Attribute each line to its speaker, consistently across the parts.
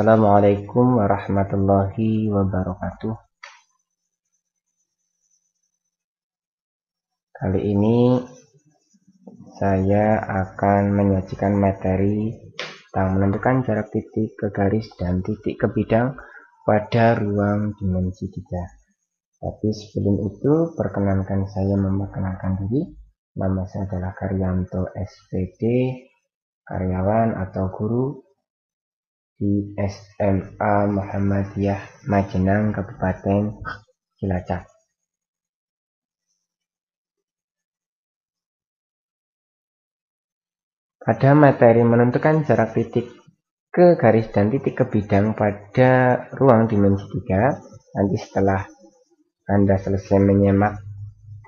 Speaker 1: Assalamualaikum warahmatullahi wabarakatuh. Kali ini saya akan menyajikan materi tentang menentukan jarak titik ke garis dan titik ke bidang pada ruang dimensi 3. Tapi sebelum itu, perkenankan saya memperkenalkan diri. Nama saya adalah Karyanto SPD, karyawan atau guru di SMA Muhammadiyah Majenang, Kabupaten Cilacap. Pada materi menentukan jarak titik ke garis dan titik ke bidang pada ruang dimensi 3, nanti setelah Anda selesai menyimak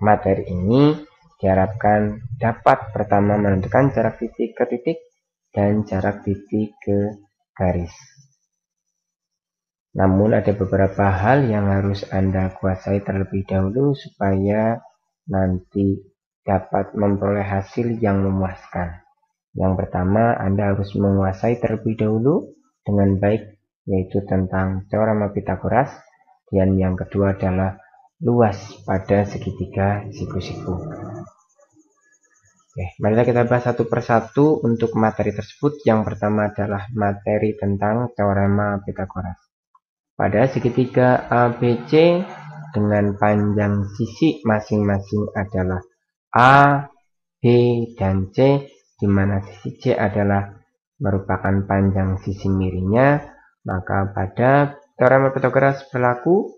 Speaker 1: materi ini, diharapkan dapat pertama menentukan jarak titik ke titik dan jarak titik ke garis. Namun ada beberapa hal yang harus Anda kuasai terlebih dahulu supaya nanti dapat memperoleh hasil yang memuaskan. Yang pertama, Anda harus menguasai terlebih dahulu dengan baik, yaitu tentang teorema Pythagoras, dan yang kedua adalah luas pada segitiga siku-siku. Oke, marilah kita bahas satu persatu untuk materi tersebut. Yang pertama adalah materi tentang teorema Pythagoras. Pada segitiga ABC dengan panjang sisi masing-masing adalah A, B, dan C, di mana sisi C adalah merupakan panjang sisi miringnya, maka pada teorema Pythagoras berlaku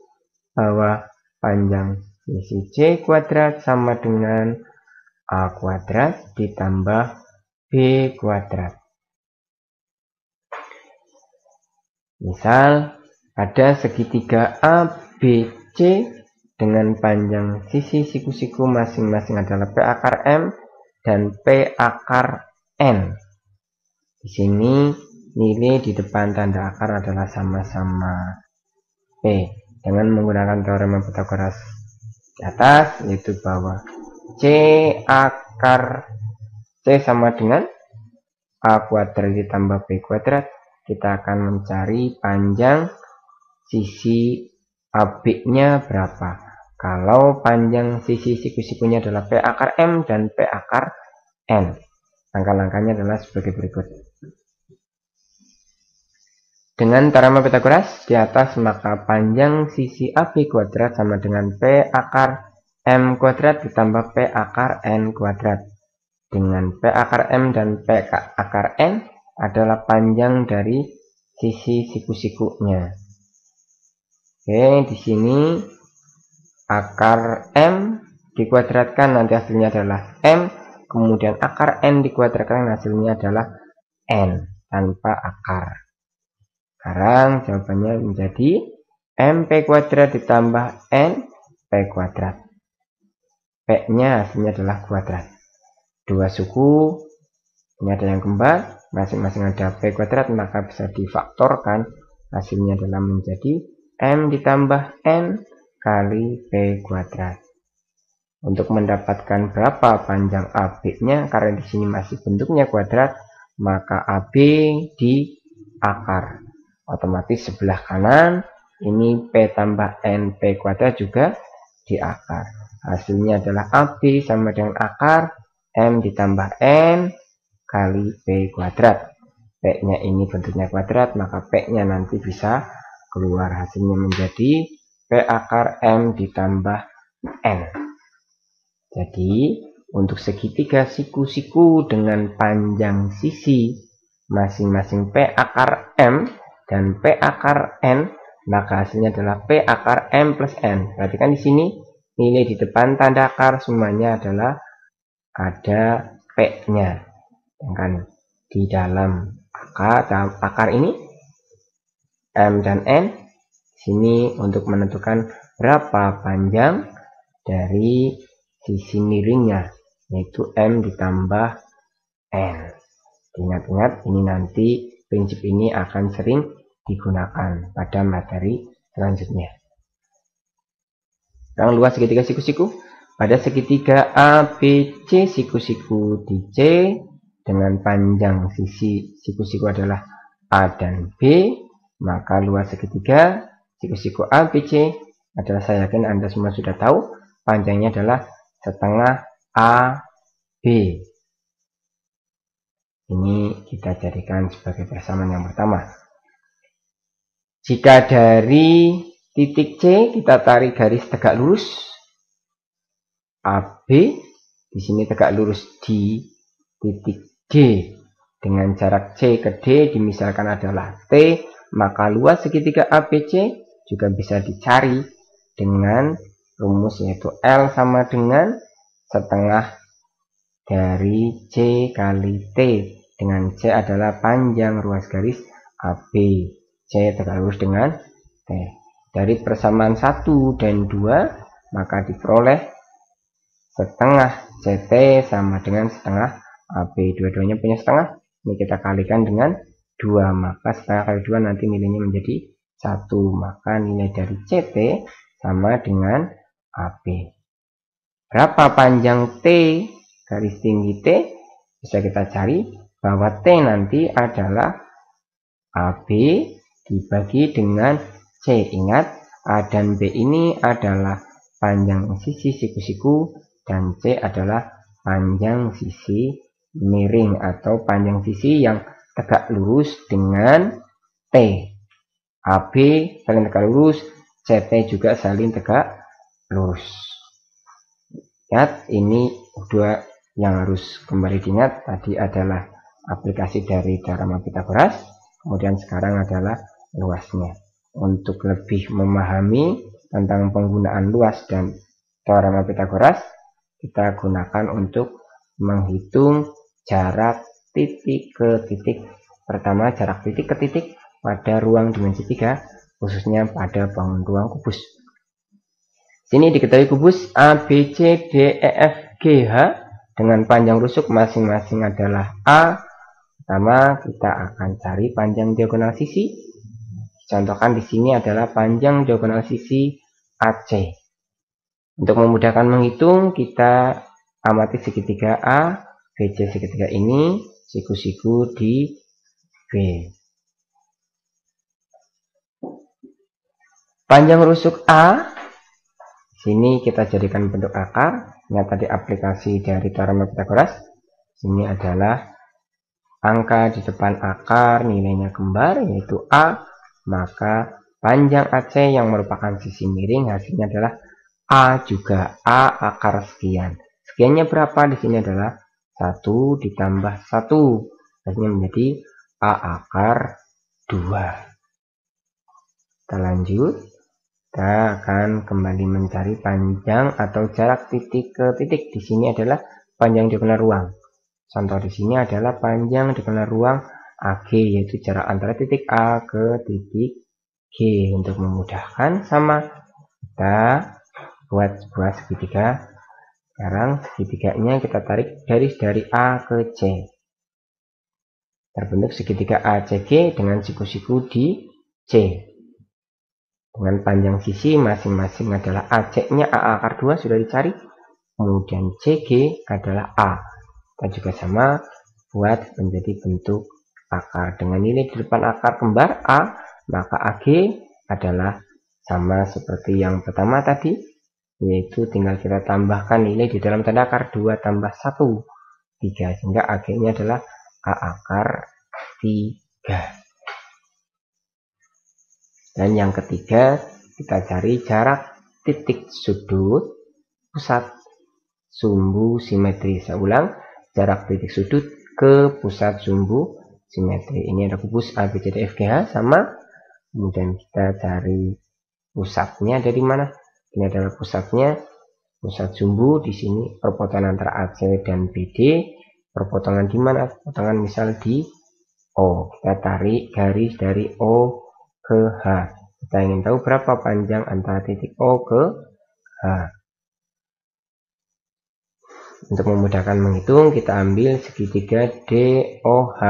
Speaker 1: bahwa panjang sisi C kuadrat sama dengan A kuadrat ditambah B kuadrat. Misal, pada segitiga ABC dengan panjang sisi siku-siku masing-masing adalah P akar M dan P akar N. Di sini nilai di depan tanda akar adalah sama-sama P. Dengan menggunakan teorema Pythagoras di atas, yaitu bahwa C akar C sama dengan A kuadrat ditambah B kuadrat, kita akan mencari panjang sisi AB-nya berapa. Kalau panjang sisi siku-sikunya adalah P akar M dan P akar N, langkah-langkahnya adalah sebagai berikut. Dengan teorema Pythagoras di atas, maka panjang sisi AB kuadrat sama dengan P akar M kuadrat ditambah P akar N kuadrat. Dengan P akar M dan P akar N adalah panjang dari sisi siku-sikunya. Oke, di sini akar M dikuadratkan, nanti hasilnya adalah M, kemudian akar N dikuadratkan, hasilnya adalah N tanpa akar. Sekarang jawabannya menjadi MP kuadrat ditambah N P kuadrat. P-nya hasilnya adalah kuadrat. Dua suku, ini ada yang kembar, masing-masing ada P kuadrat, maka bisa difaktorkan, hasilnya adalah menjadi M ditambah N kali P kuadrat. Untuk mendapatkan berapa panjang AB-nya, karena di sini masih bentuknya kuadrat, maka AB di akar. Otomatis sebelah kanan ini P tambah N P kuadrat juga di akar. Hasilnya adalah AB sama dengan akar M ditambah N kali P kuadrat. P-nya ini bentuknya kuadrat, maka P-nya nanti bisa keluar, hasilnya menjadi P akar M ditambah N. Jadi untuk segitiga siku-siku dengan panjang sisi masing-masing P akar M dan P akar N, maka hasilnya adalah P akar M plus N. Perhatikan di sini nilai di depan tanda akar semuanya adalah ada P-nya. Sedangkan di dalam akar ini M dan N, sini untuk menentukan berapa panjang dari sisi miringnya, yaitu M ditambah N. Ingat-ingat, ini nanti prinsip ini akan sering digunakan pada materi selanjutnya. Sekarang luas segitiga siku-siku. Pada segitiga ABC siku-siku di C dengan panjang sisi siku-siku adalah A dan B, maka luas segitiga siku-siku ABC adalah, saya yakin Anda semua sudah tahu, panjangnya adalah setengah AB. Ini kita jadikan sebagai persamaan yang pertama. Jika dari titik C kita tarik garis tegak lurus AB, di sini tegak lurus di titik D dengan jarak C ke D dimisalkan adalah T, maka luas segitiga ABC juga bisa dicari dengan rumus yaitu L sama dengan setengah dari C kali T, dengan C adalah panjang ruas garis AB, C tegak lurus dengan T. Dari persamaan 1 dan 2 maka diperoleh setengah CT sama dengan setengah AB. Dua-duanya punya setengah, ini kita kalikan dengan 2, maka setengah kali 2 nanti nilainya menjadi 1, maka nilai dari CT sama dengan AB. Berapa panjang T garis tinggi T? Bisa kita cari bahwa T nanti adalah AB dibagi dengan C. Ingat, A dan B ini adalah panjang sisi siku-siku dan C adalah panjang sisi miring atau panjang sisi yang tegak lurus dengan T. AB saling tegak lurus, CT juga saling tegak lurus. Ingat, ini dua yang harus kembali diingat. Tadi adalah aplikasi dari teorema Pythagoras, kemudian sekarang adalah luasnya. Untuk lebih memahami tentang penggunaan luas dan teorema Pythagoras, kita gunakan untuk menghitung jarak titik ke titik. Pertama, jarak titik ke titik pada ruang dimensi 3, khususnya pada bangun ruang kubus. Sini diketahui kubus A, B, C, D, E, F, G, H dengan panjang rusuk masing-masing adalah A. Pertama, kita akan cari panjang diagonal sisi. Contohkan di sini adalah panjang diagonal sisi AC. Untuk memudahkan menghitung, kita amati segitiga A, BC segitiga ini, siku-siku di B. Panjang rusuk A, sini kita jadikan bentuk akar. Ini tadi aplikasi dari teorema Pythagoras. Sini adalah angka di depan akar, nilainya kembar yaitu A. Maka panjang AC yang merupakan sisi miring hasilnya adalah A juga A akar sekian. Sekiannya berapa? Di sini adalah 1 ditambah 1. Hasilnya menjadi A akar 2. Kita lanjut. Kita akan kembali mencari panjang atau jarak titik ke titik. Di sini adalah panjang diagonal ruang. Contoh di sini adalah panjang diagonal ruang AG, yaitu jarak antara titik A ke titik G. Untuk memudahkan, sama kita buat sebuah segitiga. Sekarang segitiganya kita tarik garis dari A ke C. Terbentuk segitiga ACG dengan siku-siku di C. Dengan panjang sisi masing-masing adalah AC-nya A akar 2 sudah dicari. Kemudian CG adalah A. Kita juga sama buat menjadi bentuk akar. Dengan nilai di depan akar kembar A, maka AG adalah sama seperti yang pertama tadi, yaitu tinggal kita tambahkan nilai di dalam tanda akar 2 tambah 1, 3, sehingga AG-nya adalah A akar 3. Dan yang ketiga, kita cari jarak titik sudut pusat sumbu simetri. Saya ulang, jarak titik sudut ke pusat sumbu simetri. Ini ada kubus A, B, C, D, F, G, H sama. Kemudian kita cari pusatnya dari mana? Ini adalah pusatnya, pusat sumbu di sini perpotongan antara AC dan BD. Perpotongan di mana? Perpotongan misal di O. Kita tarik garis dari O ke H. Kita ingin tahu berapa panjang antara titik O ke H. Untuk memudahkan menghitung, kita ambil segitiga DOH.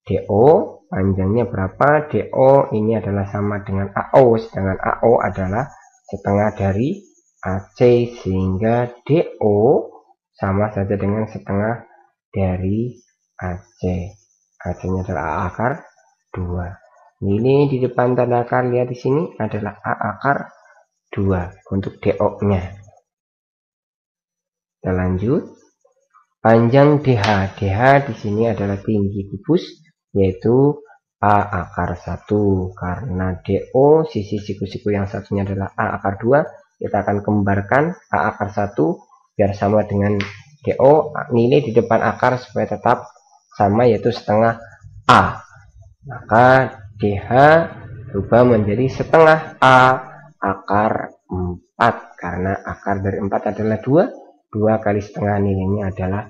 Speaker 1: DO panjangnya berapa? DO ini adalah sama dengan AO, sedangkan AO adalah setengah dari AC, sehingga DO sama saja dengan setengah dari AC. AC nya adalah A akar 2. Nilai di depan tanda akar, lihat di sini adalah A akar 2 untuk DO-nya. Kita lanjut. Panjang DH. DH di sini adalah tinggi kubus, yaitu A akar 1. Karena DO, sisi siku-siku yang satunya adalah A akar 2, kita akan kembarkan A akar 1 biar sama dengan DO. Nilai di depan akar supaya tetap sama, yaitu setengah A. Maka DH berubah menjadi setengah A akar 4. Karena akar dari 4 adalah 2. 2 kali setengah nilainya adalah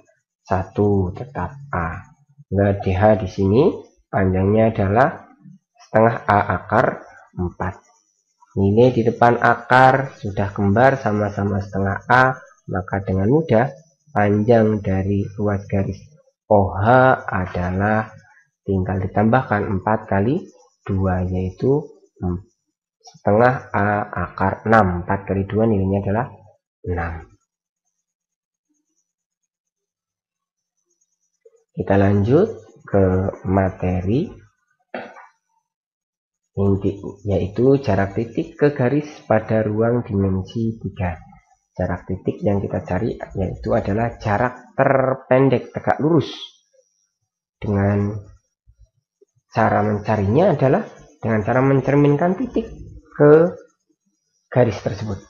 Speaker 1: 1, tetap A. Nah, DH di sini panjangnya adalah setengah A akar 4. Nilai di depan akar sudah kembar sama-sama setengah A, maka dengan mudah panjang dari ruas garis OH adalah tinggal ditambahkan 4 kali 2, yaitu setengah A akar 6. 4 kali 2 nilainya adalah 6. Kita lanjut ke materi inti, yaitu jarak titik ke garis pada ruang dimensi 3. Jarak titik yang kita cari yaitu adalah jarak terpendek tegak lurus. Dengan cara mencarinya adalah dengan cara mencerminkan titik ke garis tersebut.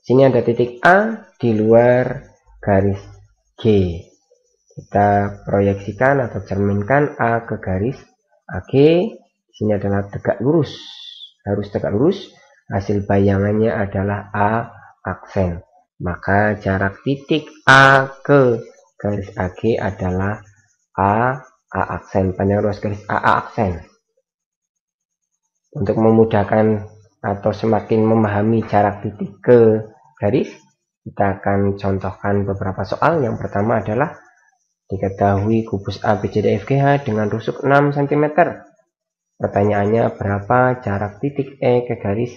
Speaker 1: Sini ada titik A di luar garis G. Kita proyeksikan atau cerminkan A ke garis AG. Sini adalah tegak lurus, harus tegak lurus. Hasil bayangannya adalah A aksen. Maka jarak titik A ke garis AG adalah A aksen. Panjang ruas garis A aksen. Untuk memudahkan atau semakin memahami jarak titik ke garis, kita akan contohkan beberapa soal. Yang pertama adalah diketahui kubus ABCDFGH dengan rusuk 6 cm. Pertanyaannya, berapa jarak titik E ke garis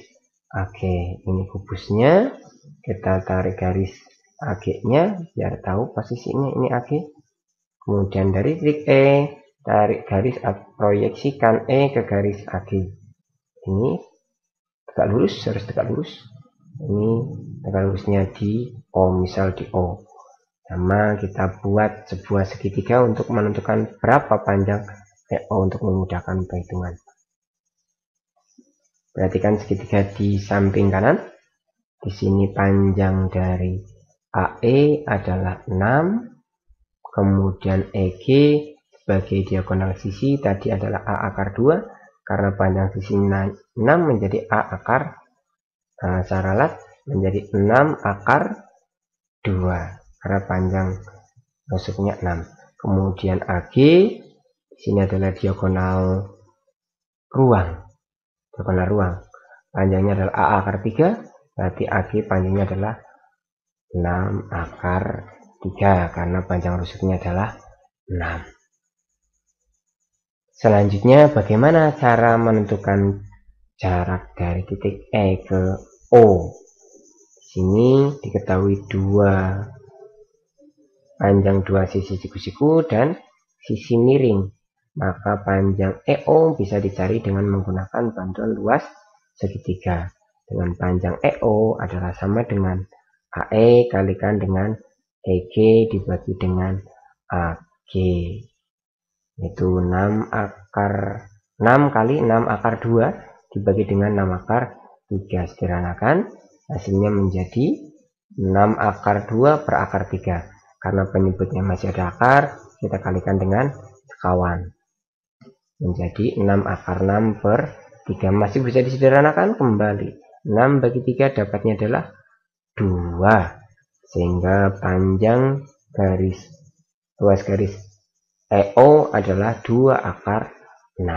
Speaker 1: AG? Ini kubusnya, kita tarik garis AG-nya biar tahu posisinya, ini AG. Kemudian dari titik E, tarik garis, proyeksikan E ke garis AG. Ini tegak lurus, harus tegak lurus. Ini tegak lurusnya di O, misal di O. Sama kita buat sebuah segitiga untuk menentukan berapa panjang EO untuk memudahkan perhitungan. Perhatikan segitiga di samping kanan. Di sini panjang dari AE adalah 6. Kemudian EG sebagai diagonal sisi tadi adalah A akar 2. Karena panjang sisi 6 menjadi A akar saralat menjadi 6 akar 2 karena panjang rusuknya 6. Kemudian AG di sini adalah diagonal ruang. Panjangnya adalah A akar 3, berarti AG panjangnya adalah 6 akar 3 karena panjang rusuknya adalah 6. Selanjutnya, bagaimana cara menentukan jarak dari titik E ke O? Di sini diketahui panjang dua sisi siku-siku dan sisi miring. Maka panjang EO bisa dicari dengan menggunakan bantuan luas segitiga. Dengan panjang EO adalah sama dengan AE kalikan dengan EG dibagi dengan AG. Itu 6 kali 6 akar 2 dibagi dengan 6 akar 3. Sederhanakan, hasilnya menjadi 6 akar 2 per akar 3. Karena penyebutnya masih ada akar, kita kalikan dengan sekawan. Menjadi 6 akar 6 per 3. Masih bisa disederhanakan kembali. 6 bagi 3 dapatnya adalah 2. Sehingga panjang ruas garis EO adalah 2 akar 6.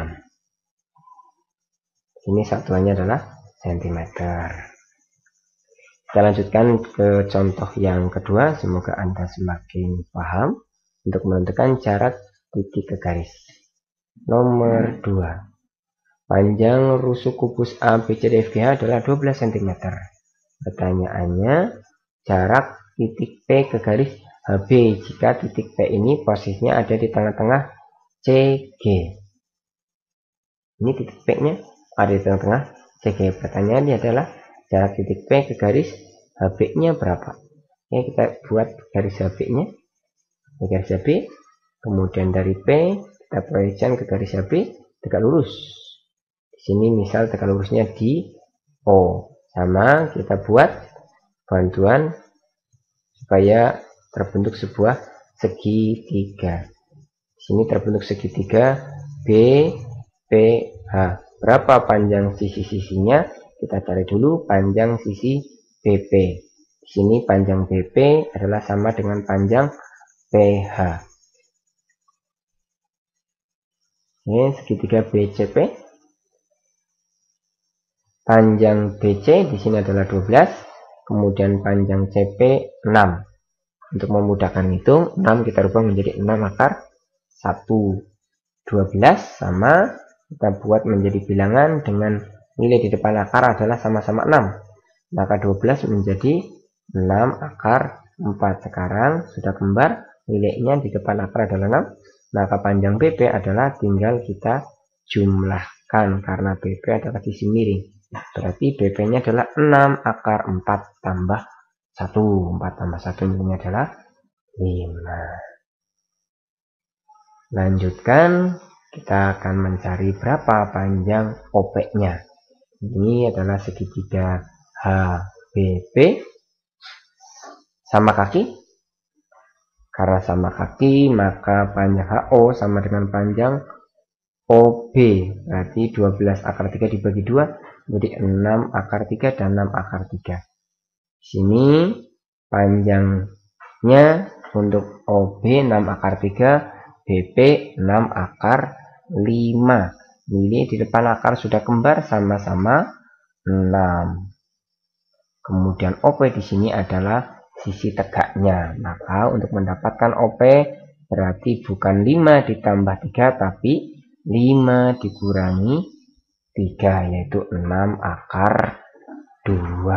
Speaker 1: Ini satuannya adalah cm. Kita lanjutkan ke contoh yang kedua. Semoga Anda semakin paham untuk menentukan jarak titik ke garis. Nomor 2. Panjang rusuk kubus ABCDFGH adalah 12 cm. Pertanyaannya, jarak titik P ke garis HB jika titik P ini posisinya ada di tengah-tengah CG. Ini titik P-nya ada di tengah-tengah CG. Pertanyaannya adalah jarak titik P ke garis HB-nya berapa? Oke, kita buat garis HB-nya. Garis HB, kemudian dari P kita proyeksikan ke garis HB tegak lurus. Di sini misal tegak lurusnya di O. Sama kita buat bantuan supaya terbentuk sebuah segitiga. Di sini terbentuk segitiga BPH. Berapa panjang sisi-sisinya? Kita cari dulu panjang sisi BP. Di sini panjang BP adalah sama dengan panjang PH. Ini segitiga BCP. Panjang BC di sini adalah 12, kemudian panjang CP 6. Untuk memudahkan hitung, 6 kita rubah menjadi 6 akar 1. 12 sama kita buat menjadi bilangan dengan nilai di depan akar adalah sama-sama 6. Maka 12 menjadi 6 akar 4. Sekarang sudah kembar, nilainya di depan akar adalah 6. Maka panjang BP adalah tinggal kita jumlahkan karena BP adalah sisi miring. Berarti BP-nya adalah 6 akar 4 tambah 1. 4 tambah 1 nilainya adalah 5. Lanjutkan, kita akan mencari berapa panjang OP-nya. Ini adalah segitiga HBP sama kaki. Karena sama kaki, maka panjang HO sama dengan panjang OB. Berarti 12 akar 3 dibagi 2 jadi 6 akar 3 dan 6 akar 3. Di sini panjangnya untuk OB 6 akar 3, BP 6 akar 5. Nilai di depan akar sudah kembar sama-sama 6. Kemudian OP di sini adalah sisi tegaknya. Maka untuk mendapatkan OP berarti bukan 5 ditambah 3 tapi 5 dikurangi 3 yaitu 6 akar 2.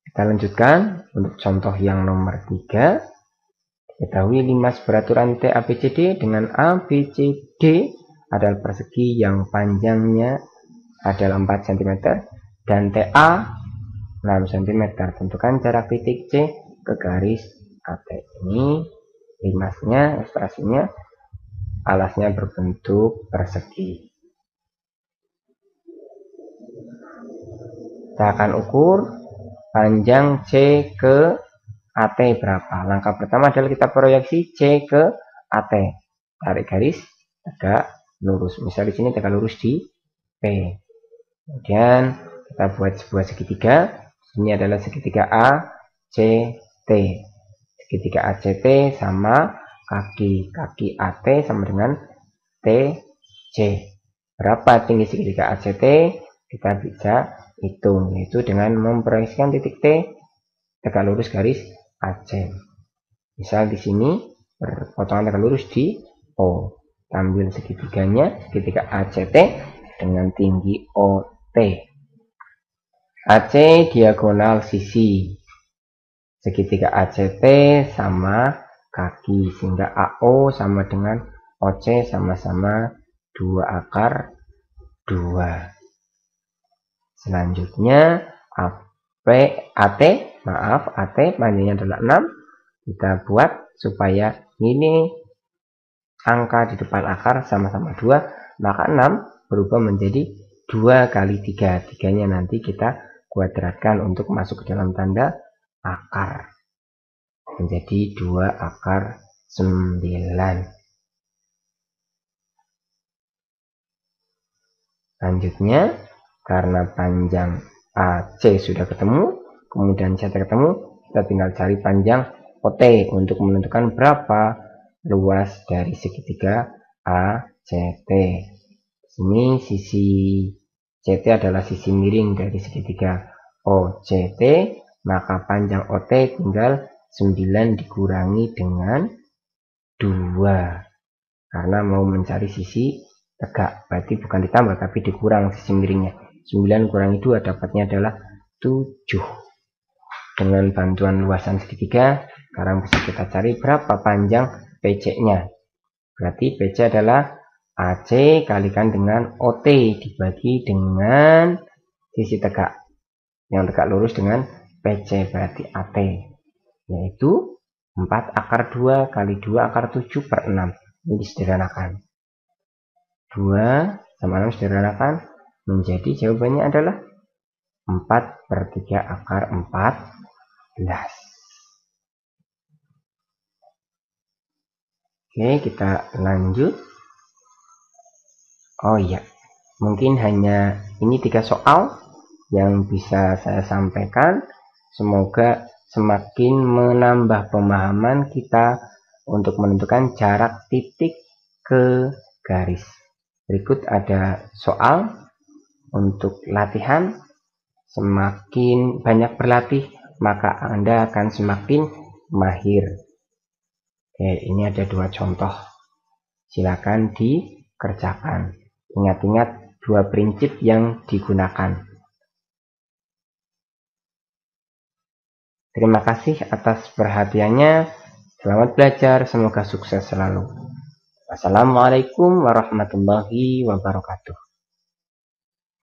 Speaker 1: Kita lanjutkan untuk contoh yang nomor 3. Ketahui 5 seberaturan TABCD dengan ABCD adalah persegi yang panjangnya adalah 4 cm dan TA 6 cm. Tentukan jarak titik C ke garis AT. Ini 5-nya, ilustrasinya alasnya berbentuk persegi. Kita akan ukur panjang C ke AT berapa. Langkah pertama adalah kita proyeksi C ke AT. Tarik garis tegak lurus. Misal di sini tegak lurus di P. Kemudian kita buat sebuah segitiga. Ini adalah segitiga ACT. Segitiga ACT sama kaki AT sama dengan TC. Berapa tinggi segitiga ACT? Kita bisa hitung, yaitu dengan memproyeksikan titik T tegak lurus garis AC. Misal di sini perpotongan tegak lurus di O. Ambil segitiganya, segitiga ACT dengan tinggi OT. AC diagonal sisi. Segitiga ACT sama kaki, sehingga AO sama dengan OC sama-sama 2 akar 2. Selanjutnya AT panjangnya adalah 6. Kita buat supaya ini angka di depan akar sama-sama 2, maka 6 berubah menjadi 2 kali 3. 3-nya nanti kita kuadratkan untuk masuk ke dalam tanda akar. Menjadi 2 akar 9. Lanjutnya, karena panjang AC sudah ketemu, kemudian CT ketemu, kita tinggal cari panjang OT untuk menentukan berapa luas dari segitiga ACT. Ini sisi CT adalah sisi miring dari segitiga OCT, maka panjang OT tinggal 9 dikurangi dengan 2. Karena mau mencari sisi tegak, berarti bukan ditambah tapi dikurang sisi miringnya. 9 kurangi 2 dapatnya adalah 7. Dengan bantuan luasan segitiga, sekarang bisa kita cari berapa panjang PC-nya. Berarti PC adalah AC kalikan dengan OT dibagi dengan sisi tegak. Yang tegak lurus dengan PC berarti AT. Yaitu 4 akar 2 kali 2 akar 7 per 6. Ini disederhanakan. 2 sama 6 disederhanakan menjadi jawabannya adalah 4/3 akar 14. Oke, kita lanjut. Oh iya, mungkin hanya ini 3 soal yang bisa saya sampaikan. Semoga semakin menambah pemahaman kita untuk menentukan jarak titik ke garis. Berikut ada soal untuk latihan. Semakin banyak berlatih, maka Anda akan semakin mahir. Oke, ini ada 2 contoh. Silakan dikerjakan. Ingat-ingat 2 prinsip yang digunakan. Terima kasih atas perhatiannya. Selamat belajar, semoga sukses selalu. Wassalamualaikum warahmatullahi wabarakatuh.